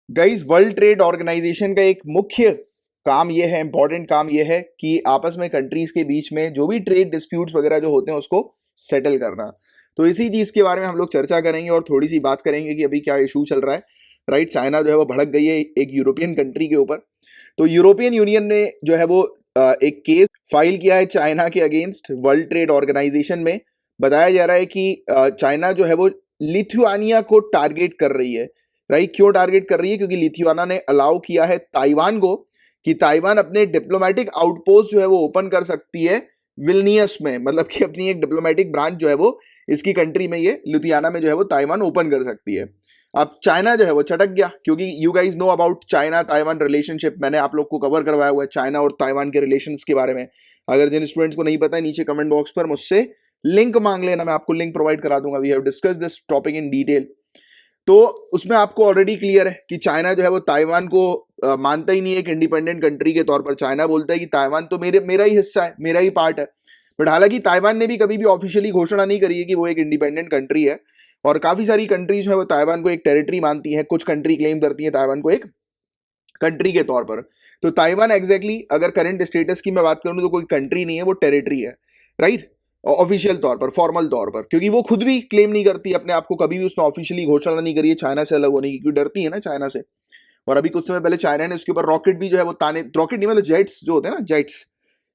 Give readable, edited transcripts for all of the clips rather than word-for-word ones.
Guys, world trade organisation का एक मुख्य काम ये है, इंपॉर्टेंट काम ये है कि आपस में कंट्रीज के बीच में जो भी ट्रेड डिस्प्यूट्स वगैरह जो होते हैं उसको सेटल करना। तो इसी चीज के बारे में हम लोग चर्चा करेंगे और थोड़ी सी बात करेंगे कि अभी क्या इशू चल रहा है। राइट, चाइना जो है वो भड़क गई है एक यूरोपियन कंट्री के ऊपर। तो यूरोपियन यूनियन ने जो है वो एक केस फाइल किया है चाइना के अगेंस्ट वर्ल्ड ट्रेड ऑर्गेनाइजेशन में। बताया जा रहा है कि चाइना जो है वो लिथुआनिया को टारगेट कर रही है। राइट, क्यों टारगेट कर रही है? क्योंकि लिथुआना ने अलाउ किया है ताइवान को कि ताइवान अपने डिप्लोमेटिक आउटपोस्ट जो है वो ओपन कर सकती है विल्नियस में, मतलब कि अपनी एक डिप्लोमेटिक ब्रांच जो है वो इसकी कंट्री में, ये लुधियाना में जो है वो ताइवान ओपन कर सकती है। अब चाइना जो है वो चटक गया, क्योंकि you guys know about China Taiwan relationship. मैंने आप लोग को कवर करवाया हुआ है चाइना और ताइवान के रिलेशंस के बारे में। अगर जिन स्टूडेंट्स को नहीं पता है, नीचे कमेंट बॉक्स पर मुझसे लिंक मांग लेना, मैं आपको लिंक प्रोवाइड करा दूंगा। We have discuss this topic in detail. तो उसमें आपको ऑलरेडी क्लियर है कि चाइना जो है वो ताइवान को मानता ही नहीं है एक इंडिपेंडेंट कंट्री के तौर पर। चाइना बोलता है कि ताइवान तो मेरा ही हिस्सा है, मेरा ही पार्ट है। बट हालांकि ताइवान ने भी कभी भी ऑफिशियली घोषणा नहीं करी है कि वो एक इंडिपेंडेंट कंट्री है। और काफी सारी कंट्रीज जो है वो ताइवान को एक टेरिटरी मानती है, कुछ कंट्री क्लेम करती है ताइवान को एक कंट्री के तौर पर। तो ताइवान एग्जैक्टली अगर करंट स्टेटस की मैं बात करूं तो कोई कंट्री नहीं है, वो टेरिटरी है। राइट, ऑफिशियल तौर पर, फॉर्मल तौर पर, क्योंकि वो खुद भी क्लेम नहीं करती अपने आप को, कभी भी उसने ऑफिशियली घोषणा नहीं करी है चाइना से अलग होने की, क्योंकि डरती है ना चाइना से। और अभी कुछ समय पहले चाइना ने उसके ऊपर रॉकेट भी जो है वो ताने, रॉकेट नहीं मतलब जेट्स जो होते हैं ना, जेट्स,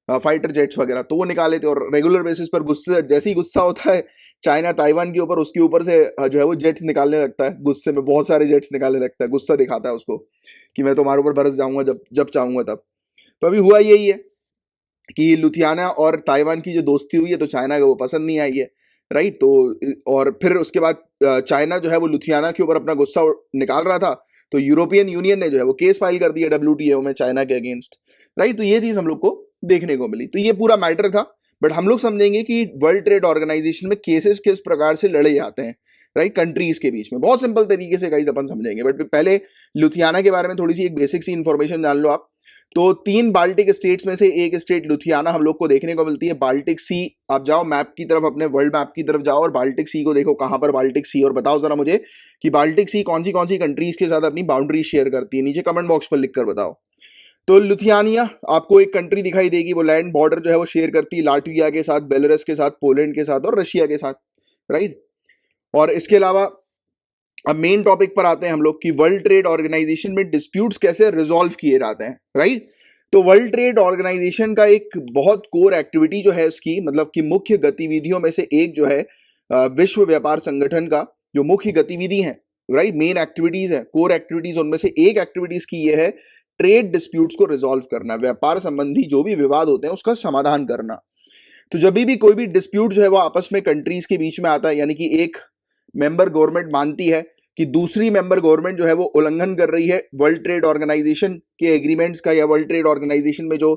फाइटर जेट्स वगैरह, तो वो निकाले थे। और रेगुलर बेसिस पर गुस्से, जैसे ही गुस्सा होता है चाइना ताइवान के ऊपर, उसके ऊपर से जो है वो जेट्स निकालने लगता है, गुस्से में बहुत सारे जेट्स निकालने लगता है, गुस्सा दिखाता है उसको कि मैं तुम्हारे ऊपर बरस जाऊंगा जब जब चाहूंगा तब। तो अभी हुआ यही है कि लुधियाना और ताइवान की जो दोस्ती हुई है तो चाइना को वो पसंद नहीं आई है। राइट, तो और फिर उसके बाद चाइना जो है वो लुधियाना के ऊपर अपना गुस्सा निकाल रहा था, तो यूरोपियन यूनियन ने जो है वो केस फाइल कर दिया डब्ल्यूटीओ में चाइना के अगेंस्ट। राइट, तो ये चीज हम लोग को देखने को मिली। तो ये पूरा मैटर था। बट हम लोग समझेंगे कि वर्ल्ड ट्रेड ऑर्गेनाइजेशन में केसेस किस प्रकार से लड़े जाते हैं, राइट, कंट्रीज के बीच में, बहुत सिंपल तरीके से गाइस अपन समझेंगे। बट पहले लुधियाना के बारे में थोड़ी सी एक बेसिक सी इंफॉर्मेशन जान लो आप। तो 3 बाल्टिक स्टेट्स में से एक स्टेट लुधियाना हम लोग को देखने को मिलती है। बाल्टिक सी, आप जाओ मैप की तरफ, अपने वर्ल्ड मैप की तरफ जाओ और बाल्टिक सी को देखो कहां पर बाल्टिक सी, और बताओ जरा मुझे कि बाल्टिक सी कौन सी कंट्रीज के साथ अपनी बाउंड्री शेयर करती है। नीचे कमेंट बॉक्स पर लिखकर बताओ। तो लुथियानिया आपको एक कंट्री दिखाई देगी, वो लैंड बॉर्डर जो है वो शेयर करती है लाटविया के साथ, बेलारूस के साथ, पोलैंड के साथ और रशिया के साथ। राइट, और इसके अलावा अब मेन टॉपिक पर आते हैं हम लोग कि वर्ल्ड ट्रेड ऑर्गेनाइजेशन में डिस्प्यूट्स कैसे रिजॉल्व किए जाते हैं। राइट, तो वर्ल्ड ट्रेड ऑर्गेनाइजेशन का एक बहुत कोर एक्टिविटी जो है इसकी, मतलब कि मुख्य गतिविधियों में से एक जो है विश्व व्यापार संगठन का जो मुख्य गतिविधि है, राइट, मेन एक्टिविटीज है, कोर एक्टिविटीज, उनमें से एक एक्टिविटीज की ये है ट्रेड डिस्प्यूट्स को रिजॉल्व करना, व्यापार संबंधी जो भी विवाद होते हैं उसका समाधान करना। तो जब भी कोई भी डिस्प्यूट जो है वो आपस में कंट्रीज के बीच में आता है, यानी कि एक मेंबर गवर्नमेंट मानती है कि दूसरी मेंबर गवर्नमेंट जो है वो उल्लंघन कर रही है वर्ल्ड ट्रेड ऑर्गेनाइजेशन के एग्रीमेंट्स का, या वर्ल्ड ट्रेड ऑर्गेनाइजेशन में जो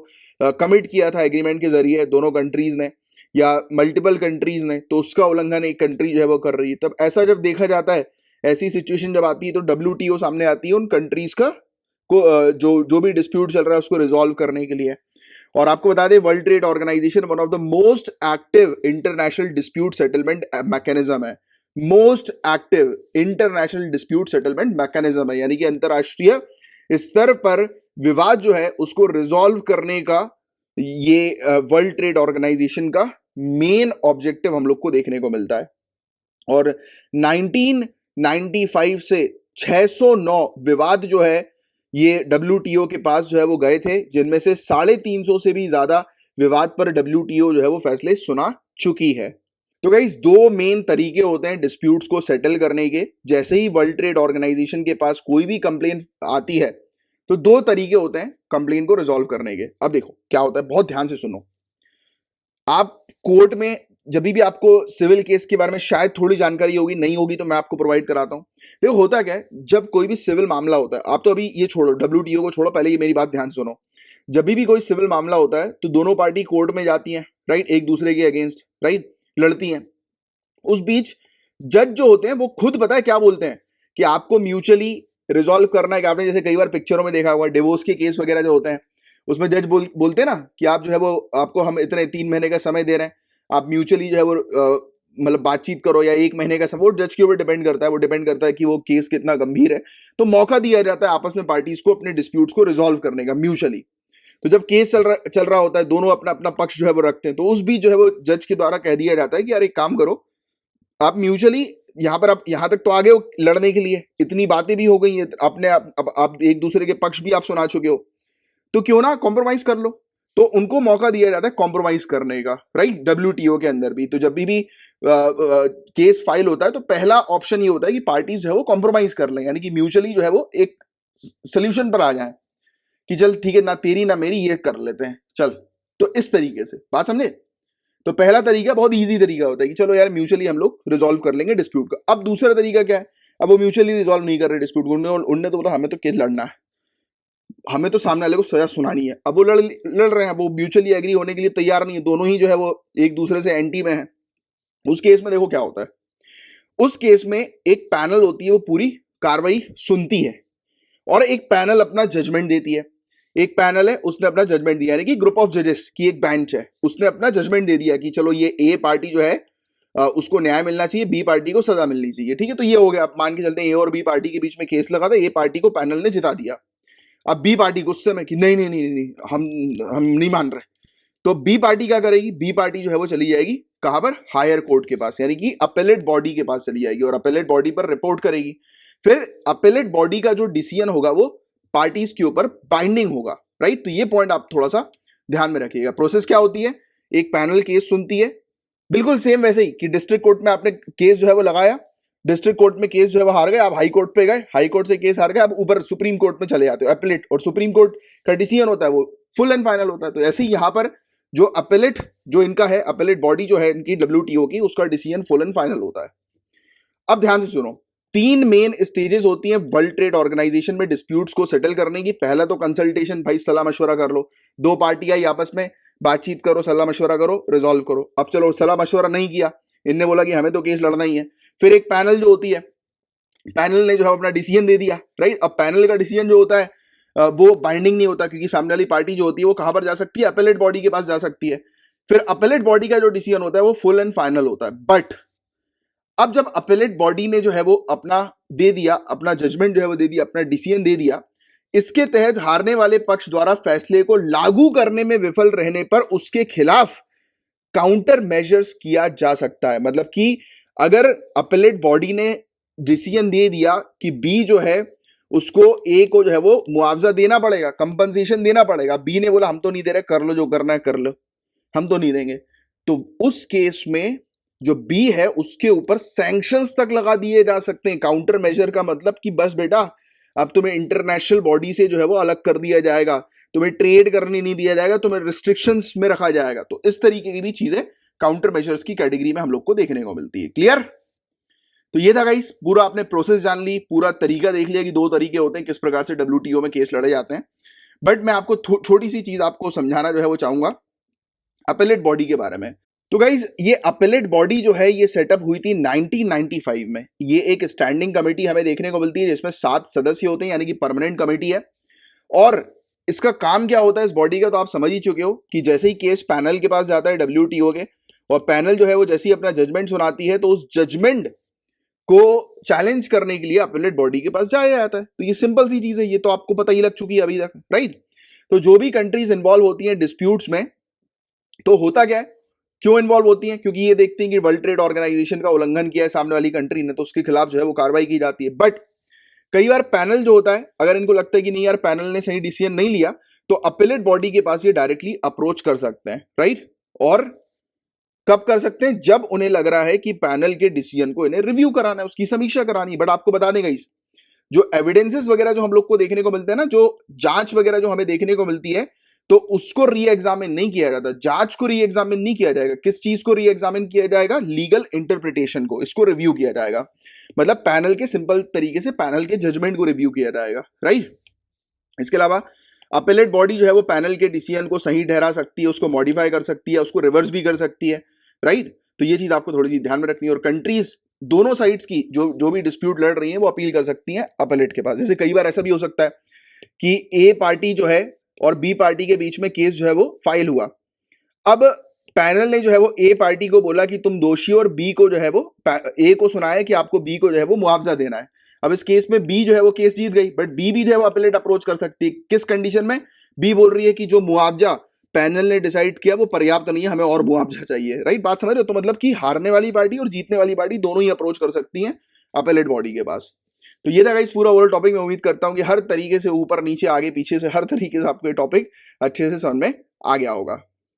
कमिट किया था एग्रीमेंट के जरिए दोनों कंट्रीज ने या मल्टीपल कंट्रीज ने, तो उसका उल्लंघन एक कंट्री जो है वो कर रही है, तब ऐसा जब देखा जाता है, ऐसी सिचुएशन जब आती है तो डब्ल्यूटीओ सामने आती है उन कंट्रीज का को जो जो भी डिस्प्यूट चल रहा है उसको रिजॉल्व करने के लिए। और आपको बता दें, world trade organisation one of the most active international dispute settlement mechanism है। Most active international dispute settlement mechanism है, यानी कि अंतरराष्ट्रीय स्तर पर विवाद जो है उसको रिजॉल्व करने का ये वर्ल्ड ट्रेड ऑर्गेनाइजेशन का मेन ऑब्जेक्टिव हम लोग को देखने को मिलता है। और 1995 से 609 विवाद जो है ये डब्ल्यूटीओ के पास जो है वो गए थे, जिनमें से 350 से भी ज्यादा विवाद पर डब्ल्यूटीओ जो है वो फैसले सुना चुकी है। तो गाइस, दो मेन तरीके होते हैं डिस्प्यूट्स को सेटल करने के। जैसे ही वर्ल्ड ट्रेड ऑर्गेनाइजेशन के पास कोई भी कंप्लेन आती है तो दो तरीके होते हैं कंप्लेन को रिजॉल्व करने के। अब देखो क्या होता है, बहुत ध्यान से सुनो। आप कोर्ट में जब भी आपको सिविल केस के बारे में शायद थोड़ी जानकारी होगी, नहीं होगी तो मैं आपको प्रोवाइड कराता हूं। देखो होता क्या है, जब कोई भी सिविल मामला होता है, आप तो अभी ये छोड़ो, डब्ल्यूटीओ को छोड़ो, पहले ये मेरी बात ध्यान से सुनो। जब भी कोई सिविल मामला होता है तो दोनों पार्टी कोर्ट में जाती हैं, राइट, एक दूसरे के अगेंस्ट, राइट, लड़ती हैं। उस बीच जज जो होते हैं वो खुद पता है क्या बोलते हैं कि आपको म्यूचुअली रिजॉल्व करना है। कि आपने जैसे कई बार पिक्चरों में देखा होगा, डिवोर्स के केस वगैरह जो होते हैं उसमें जज बोलते हैं ना कि आप जो है वो, आपको हम इतने 3 महीने का समय दे रहे हैं, आप म्यूचुअली जो है वो मतलब बातचीत करो या 1 महीने का सपोर्ट जज के ऊपर डिपेंड करता है, वो डिपेंड करता है कि वो केस कितना गंभीर है। तो मौका दिया जाता है आपस में पार्टीज को अपने डिस्प्यूट्स को रिजॉल्व करने का म्यूचुअली। तो जब केस चल रहा होता है, दोनों अपना अपना पक्ष जो है वो रखते हैं, तो उस बीच जो है वो जज के द्वारा कह दिया जाता है कि यार एक काम करो, आप म्यूचुअली यहाँ पर, आप यहाँ तक तो आगे हो लड़ने के लिए, इतनी बातें भी हो गई हैं, अपने आप एक दूसरे के पक्ष भी आप सुना चुके हो, तो क्यों ना कॉम्प्रोमाइज कर लो। तो उनको मौका दिया जाता है कॉम्प्रोमाइज करने का, राइट, डब्ल्यूटीओ के अंदर भी। तो जब भी केस फाइल होता है तो पहला ऑप्शन ये होता है कि पार्टीज जो है वो कॉम्प्रोमाइज कर लें, यानी कि म्यूचुअली जो है वो एक सोल्यूशन पर आ जाए कि चल ठीक है, ना तेरी ना मेरी, ये कर लेते हैं चल। तो इस तरीके से बात समझे। तो पहला तरीका बहुत इजी तरीका होता है कि चलो यार म्यूचुअली हम लोग रिजॉल्व कर लेंगे डिस्प्यूट का। अब दूसरा तरीका क्या है, अब वो म्यूचुअली रिजॉल्व नहीं कर रहे डिस्प्यूट को, उनने तो बोला हमें तो केस लड़ना है, हमें तो सामने वाले को सजा सुनानी है। अब वो लड़ रहे हैं, वो म्यूचुअली एग्री होने के लिए तैयार नहीं है, दोनों ही जो है वो एक दूसरे से एंटी में है। उस केस में देखो क्या होता है, उस केस में एक पैनल होती है, वो पूरी कार्रवाई सुनती है और एक पैनल अपना जजमेंट देती है। एक पैनल है, उसने अपना जजमेंट दिया, यानी कि ग्रुप ऑफ जजेस की एक बेंच है, उसने अपना जजमेंट दे दिया कि चलो ये ए पार्टी जो है उसको न्याय मिलना चाहिए, बी पार्टी को सजा मिलनी चाहिए। ठीक है, तो ये हो गया। अब मान के चलते हैं ए और बी पार्टी के बीच में केस लगा था, ए पार्टी को पैनल ने जिता दिया। अब बी पार्टी गुस्से में कि नहीं नहीं नहीं नहीं, हम नहीं मान रहे। तो बी पार्टी क्या करेगी, बी पार्टी जो है वो चली जाएगी कहां पर, हायर कोर्ट के पास, यानी कि अपेलेट बॉडी के पास चली जाएगी और अपेलेट बॉडी पर रिपोर्ट करेगी। फिर अपेलेट बॉडी का जो डिसीजन होगा वो पार्टीज के ऊपर बाइंडिंग होगा, राइट। तो ये पॉइंट आप थोड़ा सा ध्यान में रखिएगा। प्रोसेस क्या होती है, एक पैनल केस सुनती है, बिल्कुल सेम वैसे ही कि डिस्ट्रिक्ट कोर्ट में आपने केस जो है वो लगाया, डिस्ट्रिक्ट कोर्ट में केस जो है वो हार गए, आप हाई कोर्ट पे गए, हाई कोर्ट से केस हार गए, आप ऊपर सुप्रीम कोर्ट में चले जाते हो, अपेलेट। और सुप्रीम कोर्ट का डिसीजन होता है वो फुल एंड फाइनल होता है। तो ऐसे ही यहां पर जो अपेलेट, जो इनका है अपेलेट बॉडी जो है इनकी डब्ल्यूटीओ की, उसका डिसीजन फुल एंड फाइनल होता है। अब ध्यान से सुनो, 3 मेन स्टेजेस होती हैं वर्ल्ड ट्रेड ऑर्गेनाइजेशन में डिस्प्यूट्स को सेटल करने की। पहला तो कंसल्टेशन, भाई सलाह मशवरा कर लो, दो पार्टी आई आपस में, बातचीत करो, सलाह मशवरा करो, रिजॉल्व करो। अब चलो सलाह मशवरा नहीं किया, इनने बोला कि हमें तो केस लड़ना ही है, फिर एक पैनल जो होती है, पैनल ने जो है अपना डिसीजन दे दिया, राइट। अब पैनल का डिसीजन जो होता है वो बाइंडिंग नहीं होता, क्योंकि सामने वाली पार्टी जो होती है वो कहां पर जा सकती है, अपेलेट बॉडी के पास जा सकती है। फिर अपेलेट बॉडी का जो डिसीजन होता है वो फुल एंड फाइनल होता है। बट अब जब अपेलेट बॉडी ने जो है वो अपना दे दिया, अपना जजमेंट जो है वो दे दिया, अपना डिसीजन दे दिया, इसके तहत हारने वाले पक्ष द्वारा फैसले को लागू करने में विफल रहने पर उसके खिलाफ काउंटर मेजर्स किया जा सकता है। मतलब कि अगर अपेलेट बॉडी ने डिसीजन दे दिया कि बी जो है उसको ए को जो है वो मुआवजा देना पड़ेगा, कंपनसेशन देना पड़ेगा, बी ने बोला हम तो नहीं दे रहे, कर लो जो करना है कर लो, हम तो नहीं देंगे, तो उस केस में जो बी है उसके ऊपर सैंक्शंस तक लगा दिए जा सकते हैं। काउंटर मेजर का मतलब कि बस बेटा अब तुम्हें इंटरनेशनल बॉडी से जो है वो अलग कर दिया जाएगा, तुम्हें ट्रेड करने नहीं दिया जाएगा, तुम्हें रिस्ट्रिक्शंस में रखा जाएगा। तो इस तरीके की भी चीजें काउंटर मेजर्स की कैटेगरी में हम लोग को देखने को मिलती है। क्लियर। तो ये था गाइस, पूरा आपने प्रोसेस जान ली, पूरा तरीका देख लिया कि 2 तरीके होते हैं किस प्रकार से डब्ल्यूटीओ में केस लड़े जाते हैं। बट मैं आपको छोटी सी चीज आपको समझाना जो है वो चाहूंगा अपेलेट बॉडी के बारे में। तो गाइज ये अपेलेट बॉडी जो है ये सेटअप हुई थी 1995 में। ये एक स्टैंडिंग कमेटी हमें देखने को मिलती है जिसमें 7 सदस्य होते हैं, यानी कि परमानेंट कमेटी है। और इसका काम क्या होता है इस बॉडी का, तो आप समझ ही चुके हो कि जैसे ही केस पैनल के पास जाता है डब्ल्यूटीओ के, और पैनल जो है वो जैसे ही अपना जजमेंट सुनाती है, तो उस जजमेंट को चैलेंज करने के लिए अपेलेट बॉडी के पास जाया जाता है। तो ये सिंपल सी चीज है, ये तो आपको पता ही लग चुकी है अभी तक, राइट। तो जो भी कंट्रीज इन्वॉल्व होती हैं डिस्प्यूट्स में, तो होता क्या है, क्यों इन्वॉल्व होती हैं, क्योंकि ये देखते हैं कि वर्ल्ड ट्रेड ऑर्गेनाइजेशन का उल्लंघन किया है सामने वाली कंट्री ने, तो उसके खिलाफ जो है वो कार्रवाई की जाती है। बट कई बार पैनल जो होता है, अगर इनको लगता है कि नहीं यार पैनल ने सही डिसीजन नहीं लिया, तो अपेलेट बॉडी के पास ये डायरेक्टली अप्रोच कर सकते हैं, राइट। और कब कर सकते हैं, जब उन्हें लग रहा है कि पैनल के डिसीजन को इन्हें रिव्यू कराना है, उसकी समीक्षा करानी है। बट आपको बता देगा इस जो एविडेंसेस वगैरह जो हम लोग को देखने को मिलते हैं ना, जो जांच वगैरह जो हमें देखने को मिलती है, तो उसको री एग्जामिन नहीं किया जाता, जांच को री एग्जामिन नहीं किया जाएगा। किस चीज को री एग्जामिन किया जाएगा, लीगल इंटरप्रिटेशन को, इसको रिव्यू किया जाएगा। मतलब पैनल के सिंपल तरीके से पैनल के जजमेंट को रिव्यू किया जाएगा, राइट। इसके अलावा अपेलेट बॉडी जो है वो पैनल के डिसीजन को सही ठहरा सकती है, उसको मॉडिफाई कर सकती है, उसको रिवर्स भी कर सकती है, राइट। तो ये चीज आपको थोड़ी सी ध्यान में रखनी है। और कंट्रीज दोनों साइड्स की जो भी डिस्प्यूट लड़ रही है वो अपील कर सकती हैं अपेलेट के पास। जैसे कई बार ऐसा भी हो सकता है कि ए पार्टी जो है और बी पार्टी के बीच में केस जो है वो फाइल हुआ। अब पैनल ने जो है वो ए पार्टी को बोला कि तुम दोषी हो और बी को जो है वो ए को सुनाया कि आपको बी को जो है वो मुआवजा देना है। अब इस केस में बी जो है वो केस जीत गई, बट बी भी जो है वो अपीलेट अप्रोच कर सकती है। किस कंडीशन में? बी बोल रही है कि जो मुआवजा पैनल ने डिसाइड किया वो पर्याप्त नहीं है, हमें और मुआवजा चाहिए। राइट, बात समझ रहे हो? तो मतलब कि हारने वाली पार्टी और जीतने वाली पार्टी दोनों ही अप्रोच कर सकती हैं अपीलेट बॉडी के पास। तो ये था गाइस पूरा ओवरऑल टॉपिक। मैं उम्मीद करता हूं कि हर तरीके से ऊपर नीचे आगे पीछे से हर तरीके से आपको ये टॉपिक अच्छे से समझ में आ गया होगा।